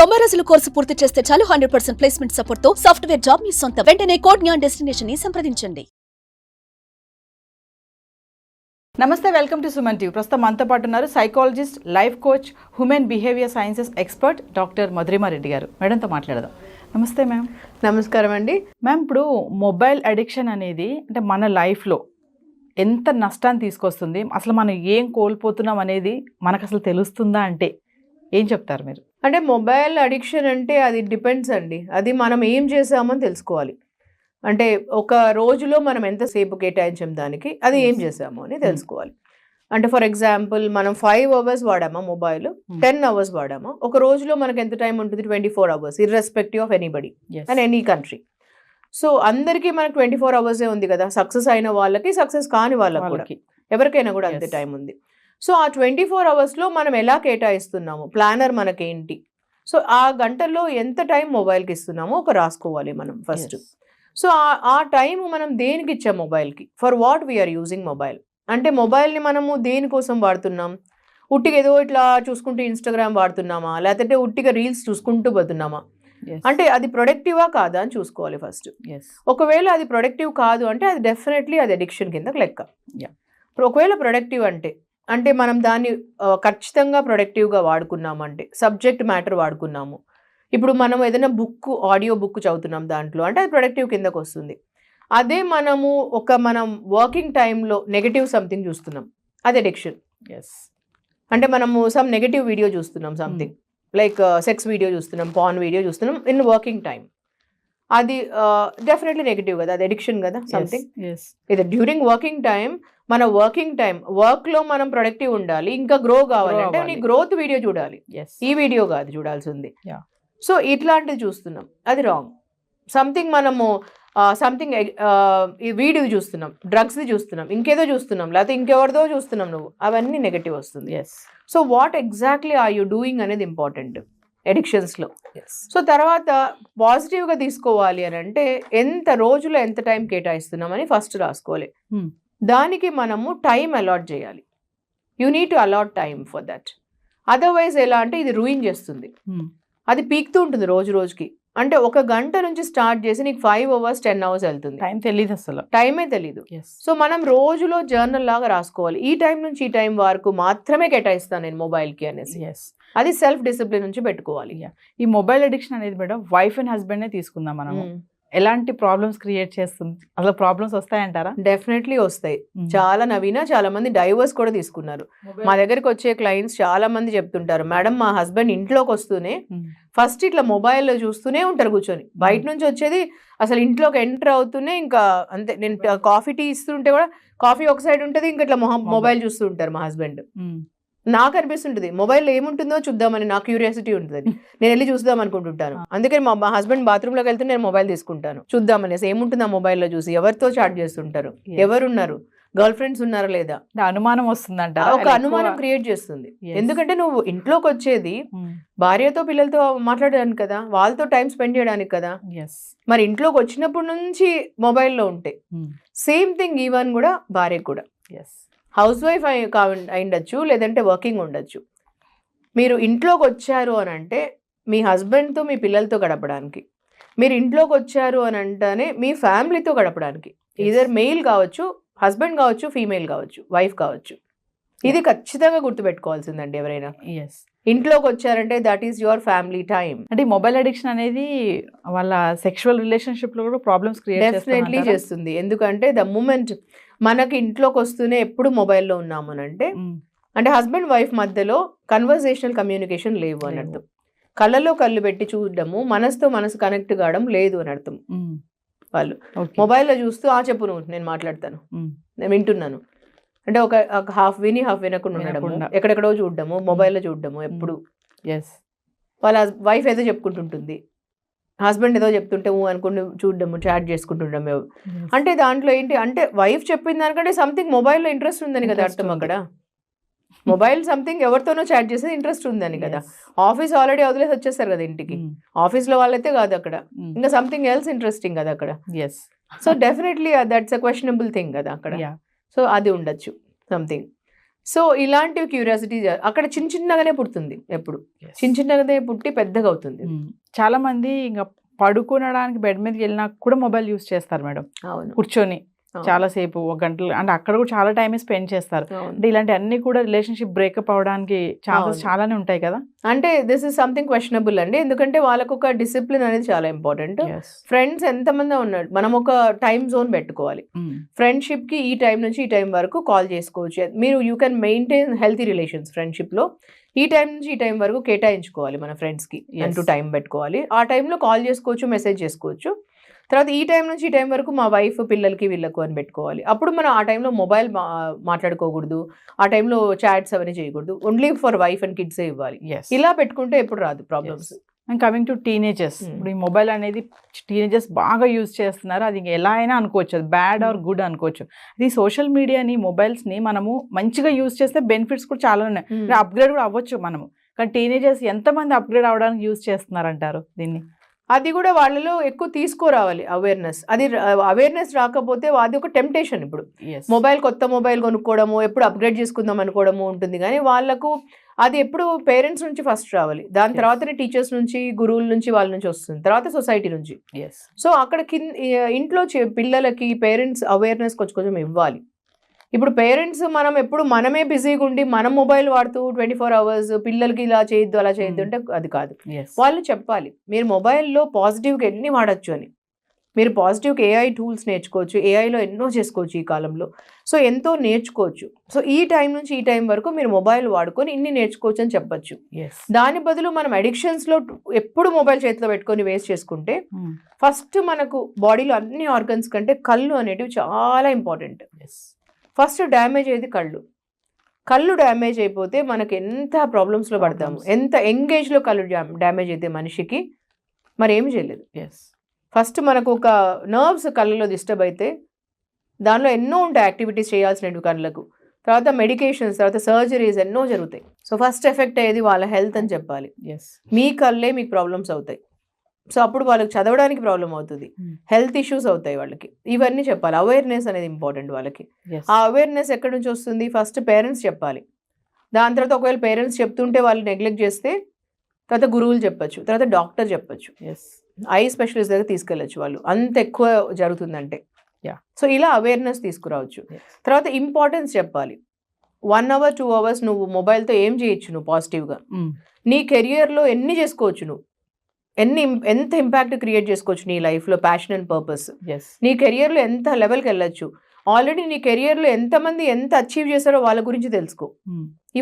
90 రోజుల కోర్సు పూర్తి చేస్తే చాలు 100% ప్లేస్మెంట్ సపోర్ట్ తో సాఫ్ట్వేర్ జాబ్ మీ సొంతం. వెంటనే కోడ్ జ్ఞాన్ డెస్టినేషన్ ని సంప్రదించండి. నమస్తే, వెల్కమ్ టు సుమన్ టీవీ. ప్రస్తుతం మనతో పాటు ఉన్నారు psychologist, life coach, human behaviour sciences expert doctor Madhurima Reddy garu. మేడంతో మాట్లాడదాం. నమస్తే మ్యామ్. నమస్కారం అండి. మ్యామ్, ఇప్పుడు మొబైల్ అడిక్షన్ అనేది అంటే మన లైఫ్లో ఎంత నష్టాన్ని తీసుకొస్తుంది, అసలు మనం ఏం కోల్పోతున్నాం అనేది మనకు అసలు తెలుస్తుందా అంటే ఏం చెప్తారు మీరు? అంటే మొబైల్ అడిక్షన్ అంటే అది డిపెండ్స్ అండి. అది మనం ఏం చేసామని తెలుసుకోవాలి. అంటే ఒక రోజులో మనం ఎంతసేపు కేటాయించాం దానికి, అది ఏం చేసాము అని తెలుసుకోవాలి. అంటే ఫర్ ఎగ్జాంపుల్ మనం 5 hours వాడామా మొబైల్, 10 hours వాడామా, ఒక రోజులో మనకు ఎంత టైం ఉంటుంది? 24 hours, irrespective of anybody and any country. So అందరికీ మనకు 24 hours ఉంది కదా. సక్సెస్ అయిన వాళ్ళకి, సక్సెస్ కాని వాళ్ళకి కూడా, ఎవరికైనా కూడా అంతే టైం ఉంది. సో ఆ 24 hours మనం ఎలా కేటాయిస్తున్నాము, ప్లానర్ మనకేంటి, సో ఆ గంటల్లో ఎంత టైం మొబైల్కి ఇస్తున్నామో ఒక రాసుకోవాలి మనం ఫస్ట్. సో ఆ టైం మనం దేనికి ఇచ్చాం మొబైల్కి, for what we are using mobile. అంటే మొబైల్ని మనము దేనికోసం వాడుతున్నాం? ఉట్టిగా ఏదో ఇట్లా చూసుకుంటూ ఇన్స్టాగ్రామ్ వాడుతున్నామా, లేకపోతే ఉట్టిగా రీల్స్ చూసుకుంటూ పోతున్నామా? అంటే అది ప్రొడక్టివా కాదా అని చూసుకోవాలి ఫస్ట్. ఒకవేళ అది ప్రొడక్టివ్ కాదు అంటే అది డెఫినెట్లీ అది అడిక్షన్ కిందకు లెక్క. ఒకవేళ ప్రొడక్టివ్ అంటే మనం దాన్ని ఖచ్చితంగా ప్రొడక్టివ్గా వాడుకున్నామంటే, సబ్జెక్ట్ మ్యాటర్ వాడుకున్నాము. ఇప్పుడు మనం ఏదైనా బుక్, ఆడియో బుక్ చదువుతున్నాం దాంట్లో, అంటే అది ప్రొడక్టివ్ కిందకు వస్తుంది. అదే మనము మనం వర్కింగ్ టైంలో నెగటివ్ సంథింగ్ చూస్తున్నాం, అది అడిక్షన్. అంటే మనము సమ్ నెగటివ్ వీడియో చూస్తున్నాం, సంథింగ్ లైక్ సెక్స్ వీడియో చూస్తున్నాం, పాన్ వీడియో చూస్తున్నాం ఇన్ వర్కింగ్ టైం, అది డెఫినెట్లీ నెగటివ్ కదా, అది అడిక్షన్ కదా సంథింగ్. ఇది డ్యూరింగ్ వర్కింగ్ టైం, మన వర్కింగ్ టైం వర్క్లో మనం ప్రొడక్టివ్ ఉండాలి, ఇంకా గ్రో కావాలంటే నీ గ్రోత్ వీడియో చూడాలి, ఈ వీడియో కాదు చూడాల్సింది. సో ఇట్లాంటిది చూస్తున్నాం, అది రాంగ్. సంథింగ్ మనము సంథింగ్ ఈ వీడియో చూస్తున్నాం, డ్రగ్స్ది చూస్తున్నాం, ఇంకేదో చూస్తున్నాం, లేకపోతే ఇంకెవరిదో చూస్తున్నాం, నువ్వు అవన్నీ నెగటివ్ వస్తుంది. So what exactly are you doing అనేది ఇంపార్టెంట్ అడిక్షన్స్లో. సో తర్వాత పాజిటివ్గా తీసుకోవాలి అని అంటే ఎంత రోజులో ఎంత టైం కేటాయిస్తున్నామని ఫస్ట్ రాసుకోవాలి. దానికి మనము టైం అలాట్ చేయాలి. You need to allot time for that. Otherwise ఎలా అంటే ఇది రూయిన్ చేస్తుంది, అది పీక్తూ ఉంటుంది రోజు రోజుకి. అంటే 1 గంట నుంచి స్టార్ట్ చేసి నీకు 5 hours 10 hours వెళ్తుంది, టైం తెలియదు, అసలు టైమే తెలీదు. సో మనం రోజులో జర్నల్ లాగా రాసుకోవాలి, ఈ టైం నుంచి ఈ టైం వరకు మాత్రమే కేటాయిస్తాను నేను మొబైల్కి అనేసి. అది సెల్ఫ్ డిసిప్లిన్ నుంచి పెట్టుకోవాలి. ఈ మొబైల్ అడిక్షన్ అనేది మేడం వైఫ్ అండ్ హస్బెండ్ తీసుకుందాం మనం, ఎలాంటి ప్రాబ్లమ్స్ క్రియేట్ చేస్తుంది? అసలు ప్రాబ్లమ్స్ వస్తాయంటారా? డెఫినెట్లీ వస్తాయి. చాలా నవీన, చాలా మంది డైవర్స్ కూడా తీసుకున్నారు. మా దగ్గరికి వచ్చే క్లయింట్స్ చాలా మంది చెప్తుంటారు, మేడం మా హస్బెండ్ ఇంట్లోకి వస్తూనే ఫస్ట్ ఇట్లా మొబైల్లో చూస్తూనే ఉంటారు కూర్చొని, బయట నుంచి వచ్చేది అసలు ఇంట్లోకి ఎంటర్ అవుతూనే ఇంకా అంతే. నేను కాఫీ టీ ఇస్తుంటే కూడా కాఫీ ఒక సైడ్ ఉంటుంది, ఇంకా ఇట్లా మొబైల్ చూస్తూ ఉంటారు మా హస్బెండ్. నాకు అనిపిస్తుంటుంది మొబైల్లో ఏముంటుందో చూద్దామని, నాకు క్యూరియాసిటీ ఉంటుంది, నేను వెళ్ళి చూద్దాం అనుకుంటుంటాను. అందుకని మా హస్బెండ్ బాత్రూంలోకి వెళ్తే నేను మొబైల్ తీసుకుంటాను, చూద్దామనేసి ఏముంటుంది ఆ మొబైల్లో చూసి. ఎవరితో చాట్ చేస్తుంటారు, ఎవరున్నారు, గర్ల్ ఫ్రెండ్స్ ఉన్నారా లేదా, అనుమానం వస్తుందంట, ఒక అనుమానం క్రియేట్ చేస్తుంది. ఎందుకంటే నువ్వు ఇంట్లోకి వచ్చేది భార్యతో పిల్లలతో మాట్లాడడానికి కదా, వాళ్ళతో టైం స్పెండ్ చేయడానికి కదా. మరి ఇంట్లోకి వచ్చినప్పటి నుంచి మొబైల్లో ఉంటే సేమ్ థింగ్ ఈవెన్ కూడా భార్యకు కూడా. హౌస్ వైఫ్ అయిండొచ్చు, లేదంటే వర్కింగ్ ఉండొచ్చు. మీరు ఇంట్లోకి వచ్చారు అని అంటే మీ హస్బెండ్తో మీ పిల్లలతో గడపడానికి, మీరు ఇంట్లోకి వచ్చారు అని అంటేనే మీ ఫ్యామిలీతో గడపడానికి, ఈదర్ మెయిల్ కావచ్చు, హస్బెండ్ కావచ్చు, ఫీమేల్ కావచ్చు, వైఫ్ కావచ్చు. ఇది ఖచ్చితంగా గుర్తుపెట్టుకోవాల్సిందండి ఎవరైనా. ఇంట్లోకి వచ్చారంటే that is your family time. అంటే మొబైల్ అడిక్షన్ అనేది వాళ్ళ సెక్షువల్ రిలేషన్షిప్ లో కూడా ప్రాబ్లమ్స్ క్రియేట్ డెఫినెట్లీ చేస్తుంది. ఎందుకంటే ద మూమెంట్ మనకి ఇంట్లోకి వస్తూనే ఎప్పుడు మొబైల్లో ఉన్నాము అని అంటే హస్బెండ్ వైఫ్ మధ్యలో కన్వర్జేషనల్ కమ్యూనికేషన్ లేవు అని అర్థం. కళ్ళలో కళ్ళు పెట్టి చూడడము, మనసుతో మనసు కనెక్ట్ కావడం లేదు అని అర్థం. వాళ్ళు మొబైల్లో చూస్తూ చెప్పు నువ్వు, నేను మాట్లాడతాను, నేను వింటున్నాను అంటే ఒక హాఫ్ విని హాఫ్ వినకుండా ఉండడము, ఎక్కడెక్కడో చూడడము, మొబైల్లో చూడడము ఎప్పుడు. వాళ్ళ వైఫ్ ఏదో చెప్పుకుంటుంటుంది, హస్బెండ్ ఏదో చెప్తుంటే అనుకుని చూడడము, చాట్ చేసుకుంటుండము. అంటే దాంట్లో ఏంటి అంటే వైఫ్ చెప్పిన దానికంటే సంథింగ్ మొబైల్లో ఇంట్రెస్ట్ ఉందని కదా అర్థం. అక్కడ మొబైల్ సంథింగ్ ఎవరితోనో చాట్ చేసేది ఇంట్రెస్ట్ ఉందని కదా. ఆఫీస్ ఆల్రెడీ వదిలేసి వచ్చేస్తారు కదా ఇంటికి, ఆఫీస్లో వాళ్ళైతే కాదు అక్కడ, ఇంకా సంథింగ్ ఎల్స్ ఇంట్రెస్టింగ్ కదా అక్కడ. So definitely that's a questionable thing కదా అక్కడ. సో అది ఉండొచ్చు సంథింగ్. సో ఇలాంటివి క్యూరియాసిటీ అక్కడ చిన్న చిన్నగానే పుడుతుంది, ఎప్పుడు చిన్నగానే పుట్టి పెద్దగా అవుతుంది. చాలా మంది ఇంకా పడుకోవడానికి బెడ్ మీదకి వెళ్ళినా కూడా మొబైల్ యూస్ చేస్తారు మేడం, అవును, కూర్చొని చాలా సేపు, ఒక గంటలు, అంటే అక్కడ కూడా చాలా టైం స్పెండ్ చేస్తారు. అంటే ఇలాంటి అన్ని కూడా రిలేషన్షిప్ బ్రేకప్ అవడానికి ఛాన్సెస్ చాలానే ఉంటాయి కదా. అంటే దిస్ ఇస్ సంథింగ్ క్వశ్చనబుల్ అండి, ఎందుకంటే వాళ్ళకు ఒక డిసిప్లిన్ అనేది చాలా ఇంపార్టెంట్. ఫ్రెండ్స్ ఎంతమంది ఉన్నాడు, మనం ఒక టైం జోన్ పెట్టుకోవాలి. ఫ్రెండ్షిప్ కి ఈ టైం నుంచి ఈ టైం వరకు కాల్ చేసుకోవచ్చు. మీరు you can maintain healthy relations friendship లో. ఈ టైం నుంచి ఈ టైం వరకు కేటాయించుకోవాలి మన ఫ్రెండ్స్ కి అంటూ టైం పెట్టుకోవాలి. ఆ టైంలో కాల్ చేసుకోవచ్చు, మెసేజ్ చేసుకోవచ్చు. తర్వాత ఈ టైం నుంచి ఈ టైం వరకు మా వైఫ్, పిల్లలకి, వీళ్ళకు అని పెట్టుకోవాలి. అప్పుడు మనం ఆ టైంలో మొబైల్ మాట్లాడుకోకూడదు, ఆ టైంలో చాట్స్ అవన్నీ చేయకూడదు, ఓన్లీ ఫర్ వైఫ్ అండ్ కిడ్సే ఇవ్వాలి. ఇలా పెట్టుకుంటే ఎప్పుడు రాదు problems. And coming to teenagers, ఇప్పుడు ఈ మొబైల్ అనేది టీనేజర్స్ బాగా యూజ్ చేస్తున్నారు. అది ఎలా అయినా అనుకోవచ్చు, అది బ్యాడ్ ఆర్ గుడ్ అనుకోవచ్చు. అది సోషల్ మీడియాని, మొబైల్స్ని మనము మంచిగా యూజ్ చేస్తే బెనిఫిట్స్ కూడా చాలా ఉన్నాయి, అప్గ్రేడ్ కూడా అవ్వచ్చు మనము. కానీ టీనేజర్స్ ఎంతమంది అప్గ్రేడ్ అవ్వడానికి యూజ్ చేస్తున్నారంటారు దీన్ని? అది కూడా వాళ్ళలో ఎక్కువ తీసుకురావాలి అవేర్నెస్. అది అవేర్నెస్ రాకపోతే అది ఒక టెంప్టేషన్. ఇప్పుడు మొబైల్, కొత్త మొబైల్ కొనుక్కోవడము, ఎప్పుడు అప్గ్రేడ్ చేసుకుందాం అనుకోవడము ఉంటుంది, కానీ వాళ్ళకు అది ఎప్పుడు పేరెంట్స్ నుంచి ఫస్ట్ రావాలి, దాని తర్వాతనే టీచర్స్ నుంచి, గురువుల నుంచి, వాళ్ళ నుంచి వస్తుంది, తర్వాత సొసైటీ నుంచి. సో అక్కడ ఇంట్లో పిల్లలకి పేరెంట్స్ అవేర్నెస్ కొంచెం ఇవ్వాలి. ఇప్పుడు పేరెంట్స్ మనం ఎప్పుడు మనమే బిజీగా ఉండి మనం మొబైల్ వాడుతూ 24 hours పిల్లలకి ఇలా చేయొద్దు, అలా చేయొద్దు అంటే అది కాదు. వాళ్ళు చెప్పాలి, మీరు మొబైల్లో పాజిటివ్గా ఎన్ని వాడచ్చు అని. మీరు పాజిటివ్గా ఏఐ టూల్స్ నేర్చుకోవచ్చు, ఏఐలో ఎన్నో చేసుకోవచ్చు ఈ కాలంలో. సో ఎంతో నేర్చుకోవచ్చు. సో ఈ టైం నుంచి ఈ టైం వరకు మీరు మొబైల్ వాడుకొని ఇన్ని నేర్చుకోవచ్చు అని చెప్పచ్చు. దాని బదులు మనం అడిక్షన్స్లో ఎప్పుడు మొబైల్ చేతిలో పెట్టుకొని వేస్ట్ చేసుకుంటే, ఫస్ట్ మనకు బాడీలో అన్ని ఆర్గన్స్ కంటే కళ్ళు అనేటివి చాలా ఇంపార్టెంట్. ఫస్ట్ డ్యామేజ్ అయ్యేది కళ్ళు డ్యామేజ్ అయిపోతే మనకి ఎంత ప్రాబ్లమ్స్లో పడతాము. ఎంత ఎంగేజ్లో కళ్ళు డ్యామేజ్ అయితే మనిషికి మరి ఏమి చేయలేదు. ఫస్ట్ మనకు ఒక నర్వ్స్ కళ్ళలో డిస్టర్బ్ అయితే దానిలో ఎన్నో ఉంటాయి యాక్టివిటీస్ చేయాల్సినవి కళ్ళకు. తర్వాత మెడికేషన్స్, తర్వాత సర్జరీస్ ఎన్నో జరుగుతాయి. సో ఫస్ట్ ఎఫెక్ట్ అయ్యేది వాళ్ళ హెల్త్ అని చెప్పాలి. మీ కళ్ళే మీకు ప్రాబ్లమ్స్ అవుతాయి. సో అప్పుడు వాళ్ళకి చదవడానికి ప్రాబ్లం అవుతుంది, హెల్త్ ఇష్యూస్ అవుతాయి వాళ్ళకి. ఇవన్నీ చెప్పాలి. అవేర్నెస్ అనేది ఇంపార్టెంట్ వాళ్ళకి. ఆ అవేర్నెస్ ఎక్కడి నుంచి వస్తుంది? ఫస్ట్ పేరెంట్స్ చెప్పాలి. దాని తర్వాత ఒకవేళ పేరెంట్స్ చెప్తుంటే వాళ్ళు నెగ్లెక్ట్ చేస్తే తర్వాత గురువులు చెప్పచ్చు, తర్వాత డాక్టర్ చెప్పచ్చు, ఐ స్పెషలిస్ట్ దగ్గర తీసుకెళ్ళచ్చు. వాళ్ళు అంత ఎక్కువ జరుగుతుందంటే. సో ఇలా అవేర్నెస్ తీసుకురావచ్చు. తర్వాత ఇంపార్టెన్స్ చెప్పాలి. 1 hour 2 hours నువ్వు మొబైల్తో ఏం చేయొచ్చు, నువ్వు పాజిటివ్గా నీ కెరియర్లో ఎన్ని చేసుకోవచ్చు, నువ్వు ఎంత ఇంపాక్ట్ క్రియేట్ చేసుకోవచ్చు నీ లైఫ్లో, ప్యాషన్ అండ్ పర్పస్. నీ కెరియర్లో ఎంత లెవెల్కి వెళ్ళచ్చు, ఆల్రెడీ నీ కెరియర్లో ఎంతమంది ఎంత అచీవ్ చేశారో వాళ్ళ గురించి తెలుసుకో.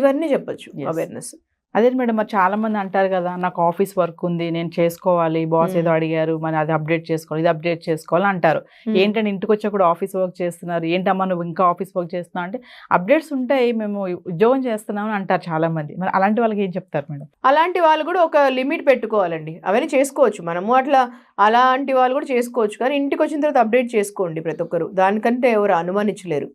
ఇవన్నీ చెప్పచ్చు అవేర్నెస్. అదే మేడం, మరి చాలా మంది అంటారు కదా, నాకు ఆఫీస్ వర్క్ ఉంది, నేను చేసుకోవాలి, బాస్ ఏదో అడిగారు, మరి అది అప్డేట్ చేసుకోవాలి, ఇది అప్డేట్ చేసుకోవాలి అంటారు. ఏంటంటే ఇంటికి వచ్చా కూడా ఆఫీస్ వర్క్ చేస్తున్నారు, ఏంటమ్మా నువ్వు ఇంకా ఆఫీస్ వర్క్ చేస్తున్నావు అంటే, అప్డేట్స్ ఉంటాయి, మేము ఉద్యోగం చేస్తున్నామని అంటారు చాలా మంది. మరి అలాంటి వాళ్ళకి ఏం చెప్తారు మేడం? అలాంటి వాళ్ళు కూడా ఒక లిమిట్ పెట్టుకోవాలండి. అవన్నీ చేసుకోవచ్చు మనము, అలాంటి వాళ్ళు కూడా చేసుకోవచ్చు, కానీ ఇంటికి వచ్చిన తర్వాత అప్డేట్ చేసుకోండి ప్రతి ఒక్కరు. దానికంటే ఎవరు అనుమానించలేరు,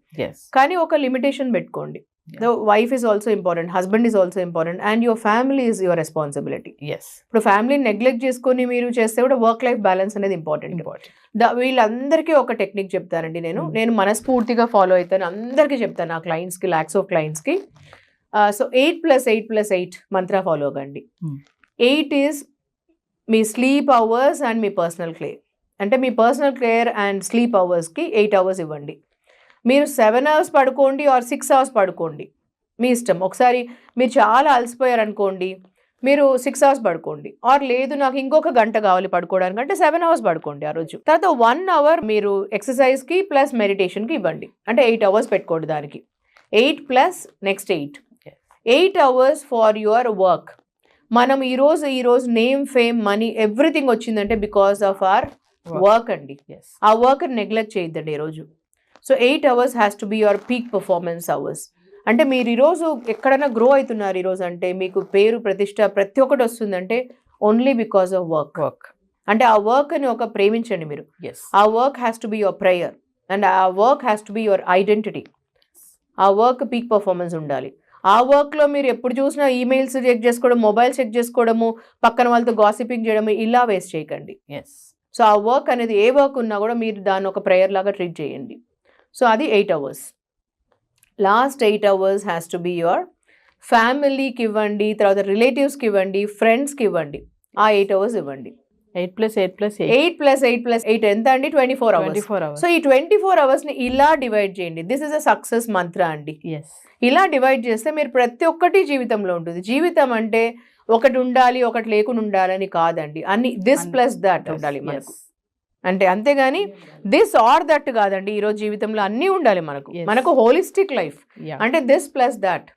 కానీ ఒక లిమిటేషన్ పెట్టుకోండి. The wife is also important, husband is also important, and your family is your responsibility. ఇప్పుడు ఫ్యామిలీ నెగ్లెక్ట్ చేసుకొని మీరు చేస్తే కూడా వర్క్ లైఫ్ బ్యాలెన్స్ అనేది ఇంపార్టెంట్. వీళ్ళందరికీ ఒక టెక్నిక్ చెప్తానండి నేను మనస్ఫూర్తిగా ఫాలో అవుతాను, అందరికీ చెప్తాను, నా క్లయింట్స్కి, లాక్స్ ఆఫ్ క్లయింట్స్కి. సో 8+8+8 మంత్ర ఫాలో అవ్వండి. 8 ఈజ్ మీ స్లీప్ అవర్స్ అండ్ మీ పర్సనల్ కేర్. అంటే మీ పర్సనల్ కేర్ అండ్ స్లీప్ అవర్స్కి 8 hours ఇవ్వండి. మీరు 7 hours పడుకోండి ఆర్ 6 hours పడుకోండి, మీ ఇష్టం. ఒకసారి మీరు చాలా అలసిపోయారు అనుకోండి, మీరు 6 hours పడుకోండి. ఆర్ లేదు నాకు ఇంకొక గంట కావాలి పడుకోవడానికి అంటే 7 hours పడుకోండి ఆ రోజు. తర్వాత 1 hour మీరు ఎక్సర్సైజ్కి ప్లస్ మెడిటేషన్కి ఇవ్వండి. అంటే 8 hours పెట్టుకోండి దానికి. 8 + next 8 hours for your work. మనం ఈరోజు నేమ్, ఫేమ్, మనీ ఎవ్రీథింగ్ వచ్చిందంటే బికాస్ ఆఫ్ అవర్ వర్క్ అండి. ఆ వర్క్ నెగ్లెక్ట్ చేయొద్దండి ఈరోజు. So 8 hours has to be your peak performance hours. అంటే మీరు ఈరోజు ఎక్కడైనా గ్రో అవుతున్నారు ఈరోజు అంటే, మీకు పేరు, ప్రతిష్ట ప్రతి ఒక్కటి వస్తుందంటే ఓన్లీ బికాస్ ఆఫ్ వర్క్. అంటే ఆ వర్క్ని ఒక ప్రేమించండి మీరు. ఆ work has to be your prayer and ఆ work has to be your identity. ఆ వర్క్ పీక్ పర్ఫార్మెన్స్ ఉండాలి. ఆ వర్క్లో మీరు ఎప్పుడు చూసినా ఈమెయిల్స్ చెక్ చేసుకోవడం, మొబైల్ చెక్ చేసుకోవడము, పక్కన వాళ్ళతో గాసిపింగ్ చేయడము, ఇలా వేస్ట్ చేయకండి. సో ఆ వర్క్ అనేది ఏ వర్క్ ఉన్నా కూడా మీరు దాన్ని ఒక ప్రేయర్ లాగా ట్రీట్ చేయండి. సో అది 8 hours. Last 8 hours has to be your ఫ్యామిలీకి ఇవ్వండి, తర్వాత రిలేటివ్స్కి ఇవ్వండి, ఫ్రెండ్స్కి ఇవ్వండి. ఆ 8 hours ఇవ్వండి. 8+8+8 ఎంత అండి? 24 hours. 24 hours. సో ఈ 24 hours ని ఇలా డివైడ్ చేయండి. దిస్ ఇస్ అ సక్సెస్ మంత్ర అండి. ఇలా డివైడ్ చేస్తే మీరు ప్రతి ఒక్కటి జీవితంలో ఉంటుంది. జీవితం అంటే ఒకటి ఉండాలి ఒకటి లేకుండా ఉండాలని కాదండి, అన్ని దిస్ ప్లస్ దట్ ఉండాలి మనకు. అంటే అంతేగాని దిస్ ఆర్ దట్ కాదండి. ఈరోజు జీవితంలో అన్నీ ఉండాలి మనకు హోలిస్టిక్ లైఫ్ అంటే దిస్ ప్లస్ దట్,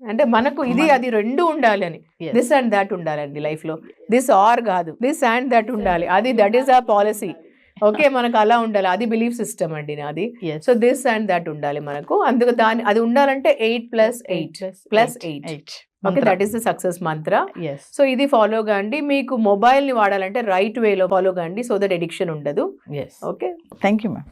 అంటే మనకు ఇది అది రెండు ఉండాలి అని. దిస్ అండ్ దట్ ఉండాలండి లైఫ్ లో. దిస్ ఆర్ కాదు, దిస్ అండ్ దట్ ఉండాలి. అది దట్ ఈస్ ఆ పాలసీ. ఓకే, మనకు అలా ఉండాలి. అది బిలీఫ్ సిస్టమ్ అండి నాది. సో దిస్ అండ్ దట్ ఉండాలి మనకు. అందుకు అది ఉండాలంటే 8+8+8. Okay, that is the success Mantra. So ఇది ఫాలో కాండి. మీకు మొబైల్ ని వాడాలంటే రైట్ వేలో ఫాలో కాండి, సో దట్ ఎడిక్షన్ ఉండదు. Okay, thank you ma'am.